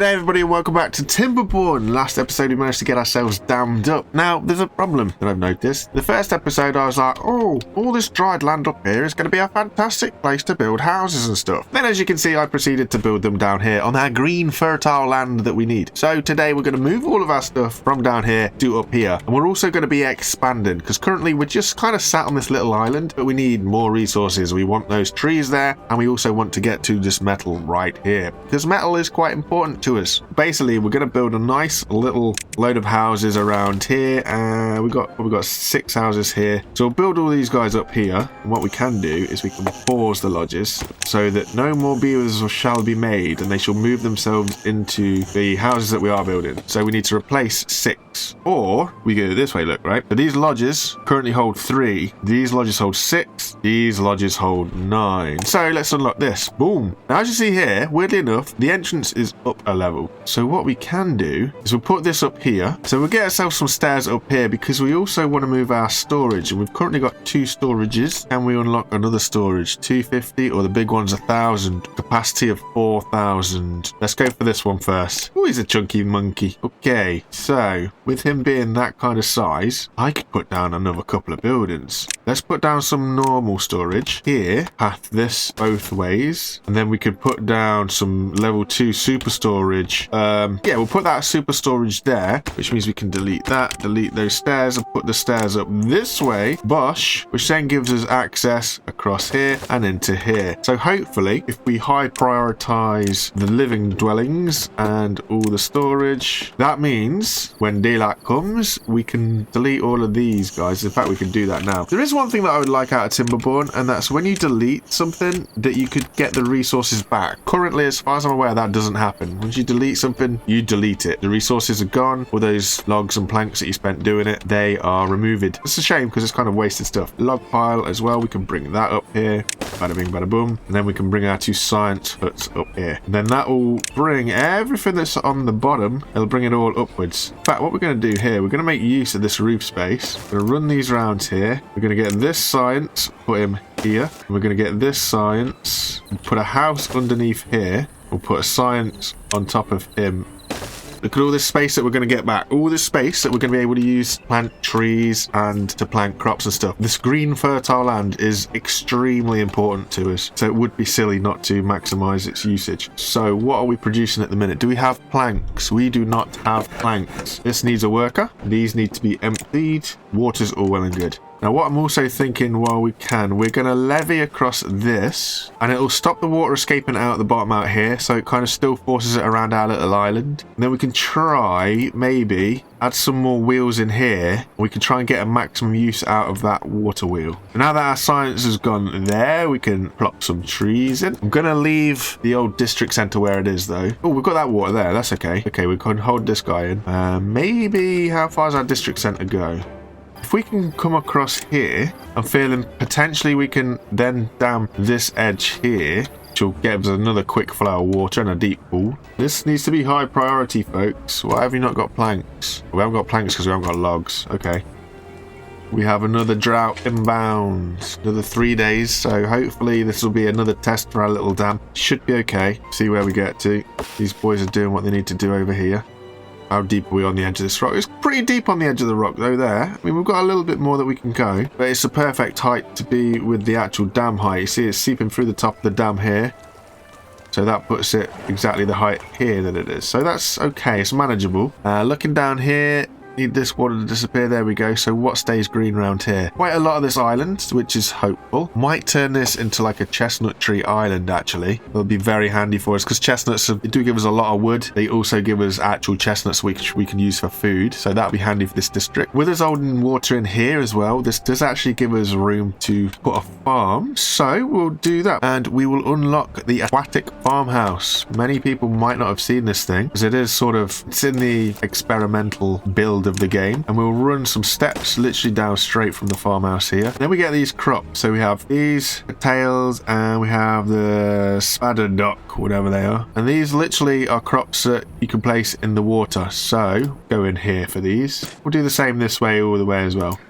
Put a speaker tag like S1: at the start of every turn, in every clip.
S1: G'day everybody and welcome back to Timberborn. Last episode we managed to get ourselves dammed up. Now there's a problem that I've noticed. The first episode I was like, oh, all this dried land up here is going to be a fantastic place to build houses and stuff. Then as you can see I proceeded to build them down here on our green fertile land that we need. So today we're going to move all of our stuff from down here to up here. And we're also going to be expanding because currently we're just kind of sat on this little island, but we need more resources. We want those trees there and we also want to get to this metal right here because metal is quite important to us. Basically we're going to build a nice little load of houses around here, and we've got 6 houses here, so we'll build all these guys up here. And what we can do is we can pause the lodges so that no more beavers shall be made and they shall move themselves into the houses that we are building. So we need to replace 6, or we go this way, look, right? So these lodges currently hold 3, these lodges hold 6, these lodges hold 9. So let's unlock this. Boom. Now as you see here, weirdly enough, the entrance is up a level. So what we can do is we'll put this up here. So we'll get ourselves some stairs up here because we also want to move our storage, and we've currently got 2 storages. Can we unlock another storage? 250, or the big one's 1,000. Capacity of 4,000. Let's go for this one first. Oh, he's a chunky monkey. Okay, so with him being that kind of size, I could put down another couple of buildings. Let's put down some normal storage here, path this both ways, and then we could put down some level 2 super storage. Yeah, we'll put that super storage there, which means we can delete that, delete those stairs, and put the stairs up this way, bosh, which then gives us access across here and into here. So hopefully, if we high prioritize the living dwellings and all the storage, that means when daylight comes, we can delete all of these guys. In fact, we can do that now. There is one thing that I would like out of Timberborn, and that's when you delete something, that you could get the resources back. Currently, as far as I'm aware, that doesn't happen. Once you delete something, you delete it. The resources are gone. All those logs and planks that you spent doing it, they are removed. It's a shame because it's kind of wasted stuff. Log pile as well, we can bring that up here. Bada bing, bada boom. And then we can bring our 2 science huts up here. And then that will bring everything that's on the bottom, it'll bring it all upwards. In fact, what we're going to do here, we're going to make use of this roof space. We're going to run these round here. We're going to get this science, put him here. And we're going to get this science, and put a house underneath here. We'll put a science on top of him. Look at all this space that we're going to get back. All this space that we're going to be able to use to plant trees and to plant crops and stuff. This green fertile land is extremely important to us. So it would be silly not to maximize its usage. So what are we producing at the minute? Do we have planks? We do not have planks. This needs a worker. These need to be emptied. Water's all well and good. Now what I'm also thinking, while we can, we're going to levee across this, and it'll stop the water escaping out the bottom out here, so it kind of still forces it around our little island. And then we can try, maybe, add some more wheels in here. We can try and get a maximum use out of that water wheel. And now that our science has gone there, we can plop some trees in. I'm going to leave the old district centre where it is though. Oh, we've got that water there, that's okay. Okay, we can hold this guy in. Maybe, how far does our district centre go? If we can come across here, I'm feeling potentially we can then dam this edge here, which will give us another quick flow of water and a deep pool. This needs to be high priority, folks. Why have you not got planks? We haven't got planks because we haven't got logs. Okay. We have another drought inbound. Another 3 days, so hopefully this will be another test for our little dam. Should be okay. See where we get to. These boys are doing what they need to do over here. How deep are we on the edge of this rock? It's pretty deep on the edge of the rock though there. I mean, we've got a little bit more that we can go, but it's the perfect height to be with the actual dam height. You see it's seeping through the top of the dam here. So that puts it exactly the height here that it is. So that's okay, it's manageable. Looking down here, need this water to disappear. There we go. So what stays green around here? Quite a lot of this island, which is hopeful. Might turn this into like a chestnut tree island actually. It'll be very handy for us because chestnuts do give us a lot of wood. They also give us actual chestnuts which we can use for food, so that'll be handy for this district. With us holding water in here as well, this does actually give us room to put a farm, so we'll do that. And we will unlock the Aquatic Farmhouse. Many people might not have seen this thing because it is sort of, it's in the experimental build of the game, and we'll run some steps literally down straight from the farmhouse here. Then we get these crops. So we have these tails and we have the spadderdock, whatever they are, and these literally are crops that you can place in the water. So go in here for these. We'll do the same this way all the way as well.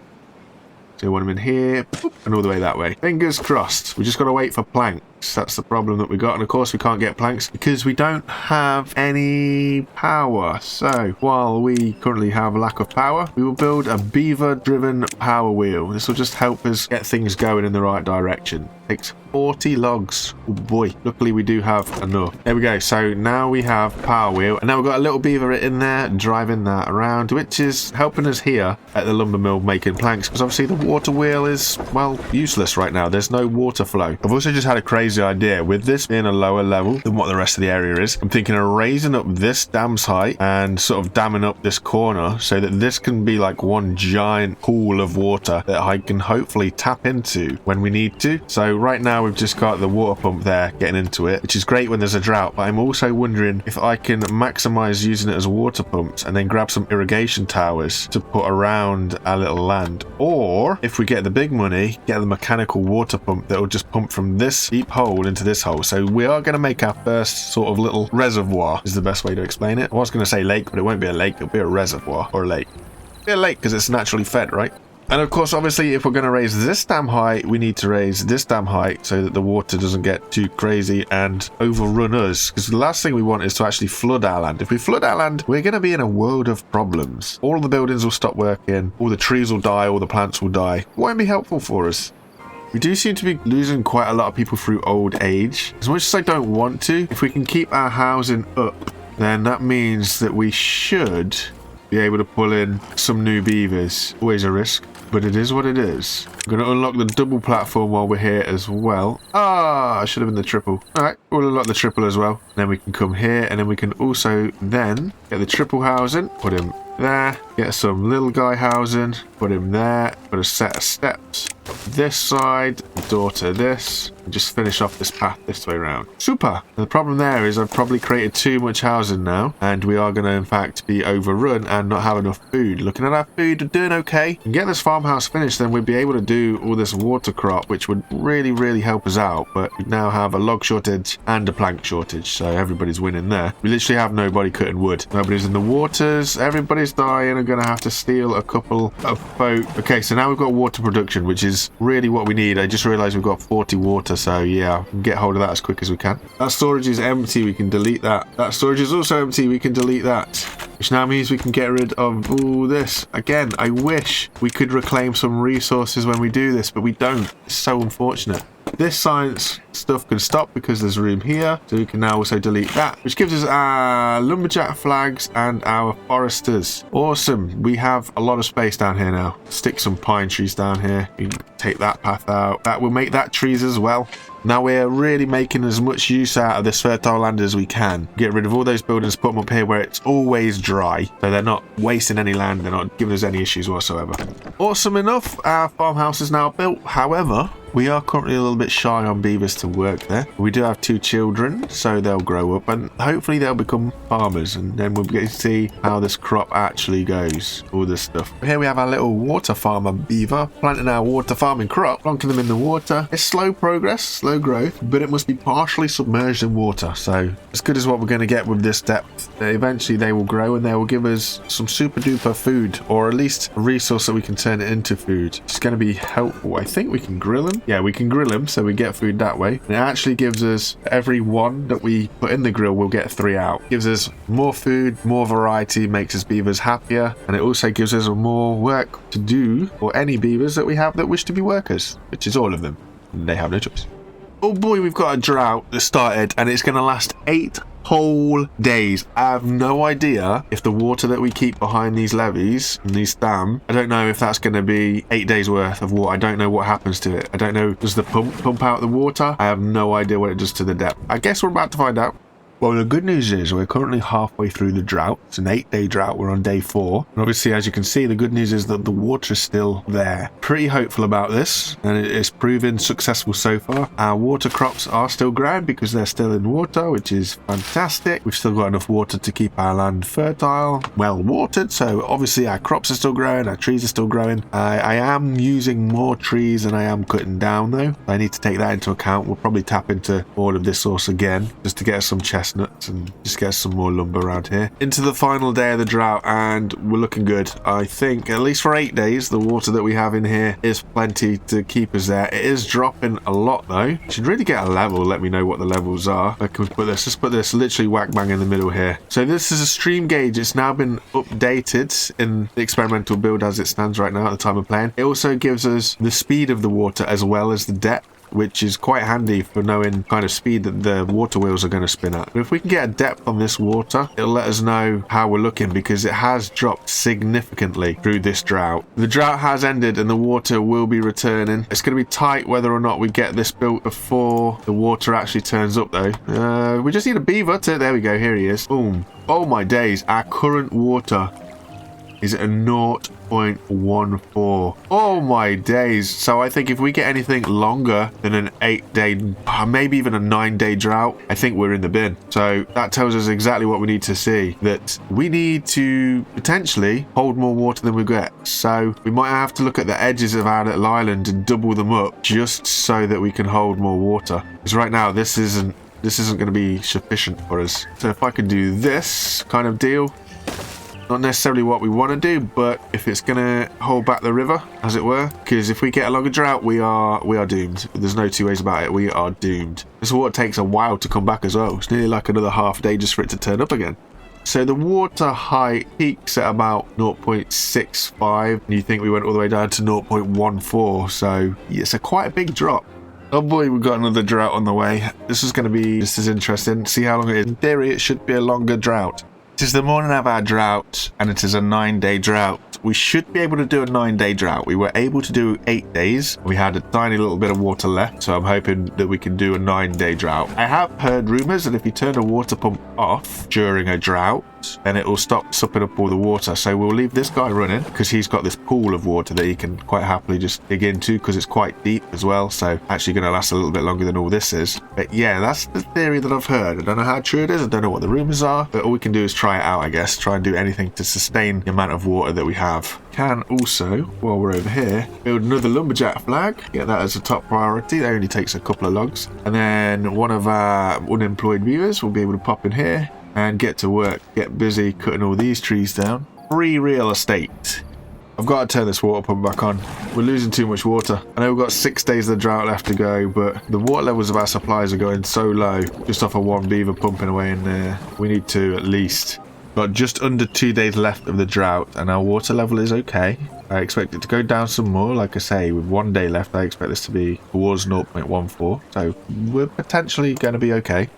S1: So we want them in here and all the way that way. Fingers crossed. We just got to wait for plank. planks. That's the problem that we got. And of course we can't get planks because we don't have any power. So while we currently have a lack of power, we will build a beaver driven power wheel. This will just help us get things going in the right direction. Takes 40 logs. Oh boy, luckily we do have enough. There we go. So now we have power wheel, and now we've got a little beaver in there driving that around, which is helping us here at the lumber mill making planks, because obviously the water wheel is, well, useless right now. There's no water flow. I've also just had a crazy idea. With this being a lower level than what the rest of the area is, I'm thinking of raising up this dam's height and sort of damming up this corner so that this can be like one giant pool of water that I can hopefully tap into when we need to. So right now we've just got the water pump there getting into it, which is great when there's a drought, but I'm also wondering if I can maximize using it as water pumps and then grab some irrigation towers to put around our little land, or if we get the big money, get the mechanical water pump that will just pump from this deep hole into this hole. So we are going to make our first sort of little reservoir, is the best way to explain it. I was going to say lake, but it won't be a lake, it'll be a reservoir or a lake. It'll be a lake because it's naturally fed, right? And of course, obviously, if we're going to raise this dam height, we need to raise this dam height so that the water doesn't get too crazy and overrun us. Because the last thing we want is to actually flood our land. If we flood our land, we're going to be in a world of problems. All the buildings will stop working, all the trees will die, all the plants will die. It won't be helpful for us. We do seem to be losing quite a lot of people through old age. As much as I don't want to, if we can keep our housing up, then that means that we should be able to pull in some new beavers. Always a risk, but it is what it is. I'm going to unlock the double platform while we're here as well. I should have been the triple. Alright, we'll unlock the triple as well. Then we can come here, and then we can also then get the triple housing, put him there, get some little guy housing, put him there, put a set of steps this side, door to this, and just finish off this path this way around. Super! And the problem there is I've probably created too much housing now, and we are going to in fact be overrun and not have enough food. Looking at our food, we're doing okay. And get this farmhouse finished, then we'd be able to do all this water crop, which would really, really help us out. But we now have a log shortage and a plank shortage, so everybody's winning there. We literally have nobody cutting wood. Nobody's in the waters, everybody's dying. I'm going to have to steal a couple of boat. Okay, so now we've got water production, which is really what we need. I just realized we've got 40 water, so yeah, get hold of that as quick as we can. That storage is empty, we can delete that. That storage is also empty, we can delete that. Which now means we can get rid of all this. Again, I wish we could reclaim some resources when we do this, but we don't. It's so unfortunate. This science stuff can stop because there's room here, so we can now also delete that, which gives us our lumberjack flags and our foresters. Awesome. We have a lot of space down here now. Stick some pine trees down here. You can take that path out. That will make that trees as well. Now we're really making as much use out of this fertile land as we can. Get rid of all those buildings, put them up here where it's always dry, so they're not wasting any land, they're not giving us any issues whatsoever. Awesome enough, our farmhouse is now built. However, we are currently a little bit shy on beavers to work there. We do have 2 children, so they'll grow up and hopefully they'll become farmers, and then we'll get to see how this crop actually goes, all this stuff. Here we have our little water farmer beaver planting our water farming crop, plonking them in the water. It's slow progress, slow growth, but it must be partially submerged in water, so as good as what we're going to get with this depth. Eventually they will grow and they will give us some super duper food, or at least a resource that we can turn it into food. It's going to be helpful. I think we can grill them. Yeah, we can grill them, so we get food that way. And it actually gives us, every one that we put in the grill, we'll get 3 out. Gives us more food, more variety, makes us beavers happier, and it also gives us more work to do for any beavers that we have that wish to be workers, which is all of them. And they have no choice. Oh boy, we've got a drought that started, and it's going to last 8 whole days. I have no idea if the water that we keep behind these levees and these dam, I don't know if that's going to be 8 days worth of water. I don't know what happens to it. I don't know, does the pump out the water? I have no idea what it does to the depth. I guess we're about to find out. Well, the good news is we're currently halfway through the drought. It's an 8-day drought. We're on day 4. And obviously, as you can see, the good news is that the water is still there. Pretty hopeful about this, and it's proven successful so far. Our water crops are still growing because they're still in water, which is fantastic. We've still got enough water to keep our land fertile, well watered. So obviously our crops are still growing, our trees are still growing. I am using more trees than I am cutting down though. I need to take that into account. We'll probably tap into all of this source again just to get us some chests chestnuts and just get some more lumber around here. Into the final day of the drought, and we're looking good. I think at least for 8 days, the water that we have in here is plenty to keep us there. It is dropping a lot though. Should really get a level. Let me know what the levels are. I can put this. Let's put this literally whack bang in the middle here. So this is a stream gauge. It's now been updated in the experimental build as it stands right now at the time of playing. It also gives us the speed of the water as well as the depth, which is quite handy for knowing kind of speed that the water wheels are going to spin at. But if we can get a depth on this water, it'll let us know how we're looking, because it has dropped significantly through this drought. The drought has ended and the water will be returning. It's going to be tight whether or not we get this built before the water actually turns up though. We just need a beaver to, there we go, here he is. Boom. Oh my days, our current water is at 0.14. Oh my days. So I think if we get anything longer than an 8-day, maybe even a 9-day drought, I think we're in the bin. So that tells us exactly what we need to see, that we need to potentially hold more water than we get. So we might have to look at the edges of our little island and double them up just so that we can hold more water. Because right now this isn't going to be sufficient for us. So if I can do this kind of deal, not necessarily what we want to do, but if it's going to hold back the river, as it were, because if we get a longer drought, we are doomed. There's no two ways about it. We are doomed. This water takes a while to come back as well. It's nearly like another half day just for it to turn up again. So the water height peaks at about 0.65, and you think we went all the way down to 0.14. So it's a quite a big drop. Oh boy, we've got another drought on the way. This is going to be just as interesting. See how long it is. In theory, it should be a longer drought. It is the morning of our drought, and it is a 9-day drought. We should be able to do a 9-day drought. We were able to do 8 days. We had a tiny little bit of water left, so I'm hoping that we can do a 9-day drought. I have heard rumours that if you turn a water pump off during a drought, then it will stop sucking up all the water. So we'll leave this guy running because he's got this pool of water that he can quite happily just dig into, because it's quite deep as well. So actually going to last a little bit longer than all this is. But yeah, that's the theory that I've heard. I don't know how true it is. I don't know what the rumours are, but all we can do is try it out, I guess. Try and do anything to sustain the amount of water that we have. Can also, while we're over here, build another lumberjack flag. Get that as a top priority. That only takes a couple of logs. And then one of our unemployed viewers will be able to pop in here and get to work, get busy cutting all these trees down. Free real estate. I've got to turn this water pump back on. We're losing too much water. I know we've got 6 days of the drought left to go, but the water levels of our supplies are going so low, just off of one beaver pumping away in there. We need to at least... Got just under 2 days left of the drought, and our water level is okay. I expect it to go down some more. Like I say, with 1 day left, I expect this to be towards 0.14. So we're potentially going to be okay.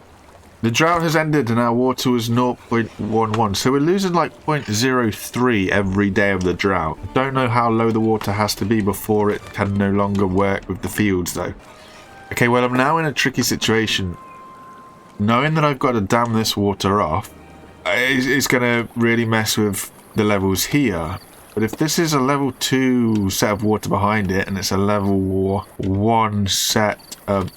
S1: The drought has ended and our water was 0.11, so we're losing like 0.03 every day of the drought. I don't know how low the water has to be before it can no longer work with the fields though. Okay, well I'm now in a tricky situation. Knowing that I've got to dam this water off, it's going to really mess with the levels here. But if this is a level 2 set of water behind it and it's a level 1 set of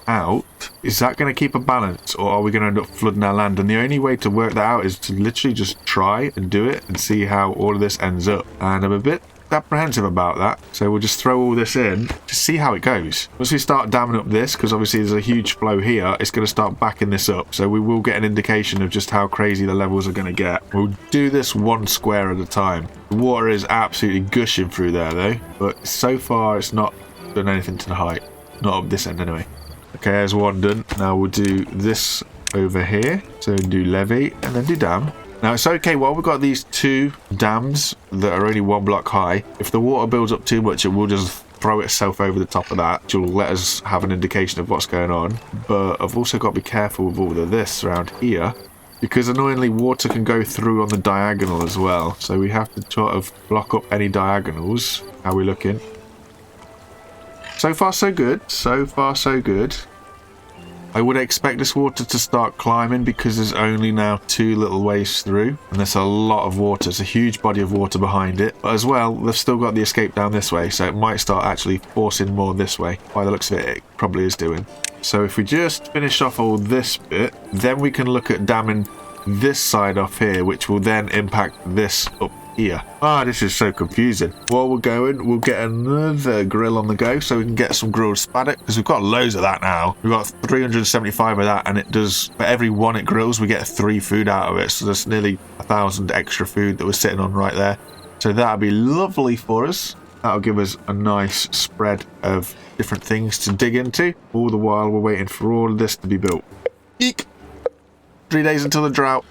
S1: out, is that going to keep a balance, or are we going to end up flooding our land? And the only way to work that out is to literally just try and do it and see how all of this ends up. And I'm a bit apprehensive about that, so we'll just throw all this in to see how it goes. Once we start damming up this, because obviously there's a huge flow here, it's going to start backing this up, so we will get an indication of just how crazy the levels are going to get. We'll do this 1 square at a time. The water is absolutely gushing through there though, but so far it's not done anything to the height, not up this end anyway. Okay, there's one done. Now we'll do this over here. So do levee and then do dam. Now it's okay, while we've got these 2 dams that are only 1 block high, if the water builds up too much, it will just throw itself over the top of that, which will let us have an indication of what's going on. But I've also got to be careful with all of this around here, because annoyingly water can go through on the diagonal as well. So we have to sort of block up any diagonals. How are we looking? So far so good, so far so good. I would expect this water to start climbing because there's only now 2 little ways through, and there's a lot of water. It's a huge body of water behind it, but as well they've still got the escape down this way, so it might start actually forcing more this way. By the looks of it, it probably is doing. So if we just finish off all this bit, then we can look at damming this side off here, which will then impact this up here. Ah, this is so confusing. While we're going, we'll get another grill on the go so we can get some grilled spaddock, because we've got loads of that now. We've got 375 of that, and it does, for every one it grills, we get 3 food out of it. So there's nearly 1,000 extra food that we're sitting on right there. So that'll be lovely for us. That'll give us a nice spread of different things to dig into. All the while we're waiting for all of this to be built. Eek! 3 days until the drought.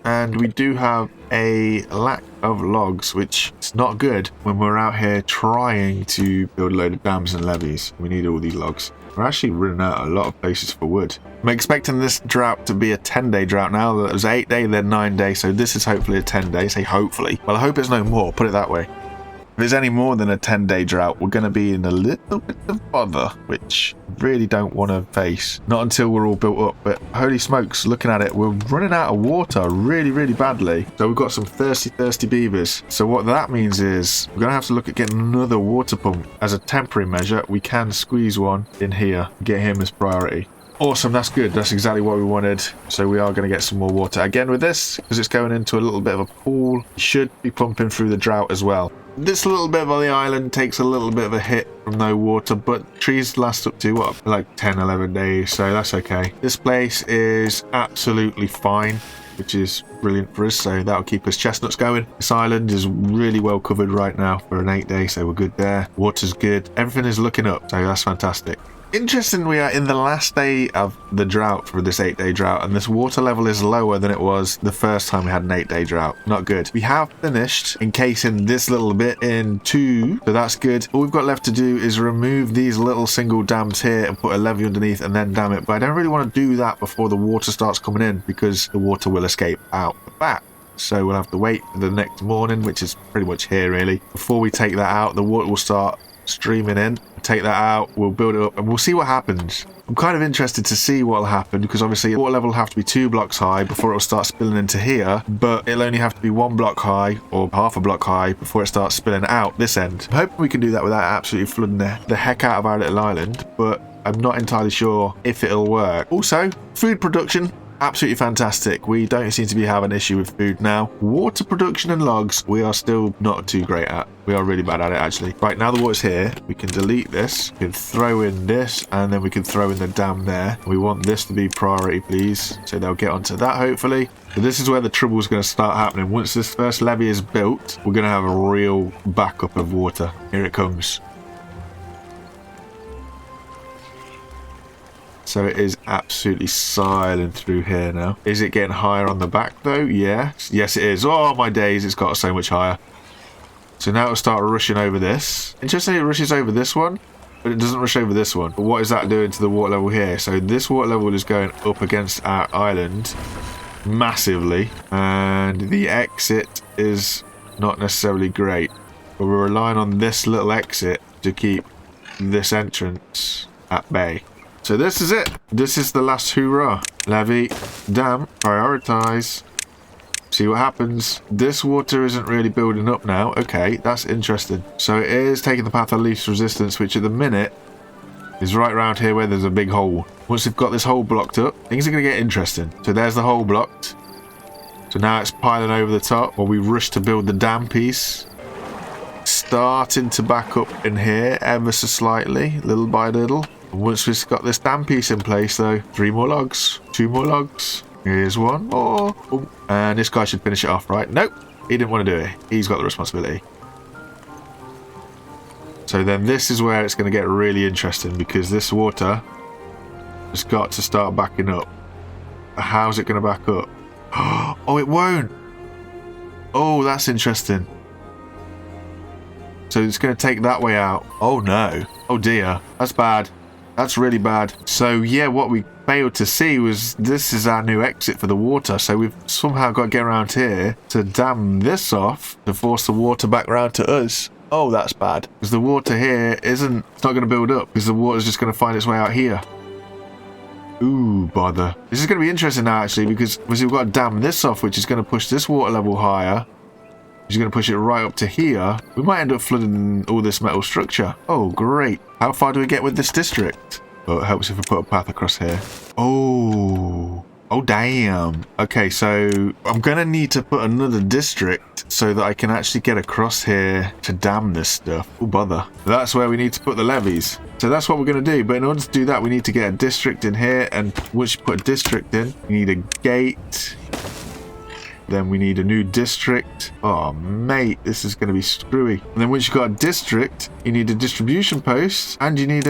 S1: And we do have a lack of logs, which is not good when we're out here trying to build a load of dams and levees. We need all these logs. We're actually running out a lot of places for wood. I'm expecting this drought to be a 10-day drought now. It was 8-day, then 9-day, so this is hopefully a 10-day. Say hopefully. Well, I hope it's no more, put it that way. If it's any more than a 10-day drought, we're going to be in a little bit of bother, which I really don't want to face. Not until we're all built up, but holy smokes, looking at it, we're running out of water really badly. So we've got some thirsty beavers. So what that means is we're going to have to look at getting another water pump. As a temporary measure, we can squeeze one in here, get him as priority. Awesome, that's good. That's exactly what we wanted. So we are going to get some more water. Again with this, because it's going into a little bit of a pool, should be pumping through the drought as well. This little bit of the island takes a little bit of a hit from no water, but trees last up to, what, like 10, 11 days, so that's okay. This place is absolutely fine, which is brilliant for us, so that'll keep us chestnuts going. This island is really well covered right now for an 8-day, so we're good there. Water's good. Everything is looking up, so that's fantastic. Interesting, we are in the last day of the drought for this 8-day drought, and this water level is lower than it was the first time we had an 8-day drought. Not good. We have finished encasing this little bit in 2, so that's good. All we've got left to do is remove these little single dams here and put a levee underneath and then dam it, but I don't really want to do that before the water starts coming in, because the water will escape out the back. So we'll have to wait for the next morning, which is pretty much here really. Before we take that out, the water will start streaming in. Take that out, we'll build it up, and we'll see what happens. I'm kind of interested to see what will happen, because obviously the water level will have to be 2 blocks high before it will start spilling into here, but it'll only have to be 1 block high or half a block high before it starts spilling out this end. I'm hoping we can do that without absolutely flooding the heck out of our little island, but I'm not entirely sure if it'll work. Also, food production. Absolutely fantastic. We don't seem to be having an issue with food now. Water production and logs, we are still not too great at. We are really bad at it, actually. Right, now the water's here, we can delete this. We can throw in this, and then we can throw in the dam there. We want this to be priority, please. So they'll get onto that, hopefully. So this is where the trouble is going to start happening. Once this first levee is built, we're going to have a real backup of water. Here it comes. So it is absolutely silent through here now. Is it getting higher on the back though? Yes. Yes it is. Oh my days, it's got so much higher. So now it'll start rushing over this. Interestingly, it rushes over this one, but it doesn't rush over this one. But what is that doing to the water level here? So this water level is going up against our island massively, and the exit is not necessarily great. But we're relying on this little exit to keep this entrance at bay. So this is it. This is the last hurrah. Levee, dam, prioritize. See what happens. This water isn't really building up now. Okay, that's interesting. So it is taking the path of least resistance, which at the minute is right around here where there's a big hole. Once we've got this hole blocked up, things are going to get interesting. So there's the hole blocked. So now it's piling over the top while we rush to build the dam piece. Starting to back up in here ever so slightly, little by little. Once we've got this dam piece in place though, 3 more logs, 2 more logs, here's 1 more. Oh, and this guy should finish it off, right? Nope, he didn't want to do it. He's got the responsibility. So then this is where it's going to get really interesting, because this water has got to start backing up. How's it going to back up? Oh, it won't. Oh, that's interesting. So it's going to take that way out. Oh no. Oh dear. That's bad. That's really bad. So yeah, what we failed to see was this is our new exit for the water. So we've somehow got to get around here to dam this off to force the water back around to us. Oh, that's bad. Because the water here it's not going to build up, because the water's just going to find its way out here. Ooh, bother. This is going to be interesting now, actually, because we've got to dam this off, which is going to push this water level higher. Which is going to push it right up to here. We might end up flooding all this metal structure. Oh, great. How far do we get with this district? Oh, it helps if we put a path across here. Oh, Oh, damn. Okay, so I'm going to need to put another district so that I can actually get across here to dam this stuff. Oh, bother. That's where we need to put the levees. So that's what we're going to do. But in order to do that, we need to get a district in here. And once you put a district in, you need a gate. Then we need a new district. Oh, mate, this is going to be screwy. And then once you've got a district, you need a distribution post. And you need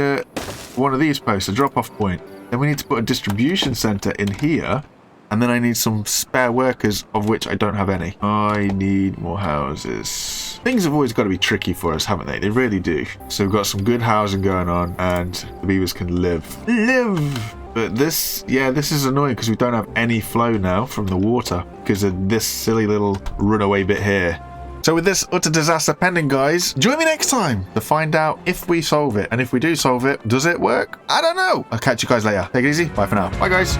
S1: one of these posts, a drop-off point. Then we need to put a distribution center in here. And then I need some spare workers, of which I don't have any. I need more houses. Things have always got to be tricky for us, haven't they? They really do. So we've got some good housing going on, and the beavers can live. Live! But this is annoying because we don't have any flow now from the water because of this silly little runaway bit here. So with this utter disaster pending, guys, join me next time to find out if we solve it. And if we do solve it, does it work? I don't know. I'll catch you guys later. Take it easy. Bye for now. Bye, guys.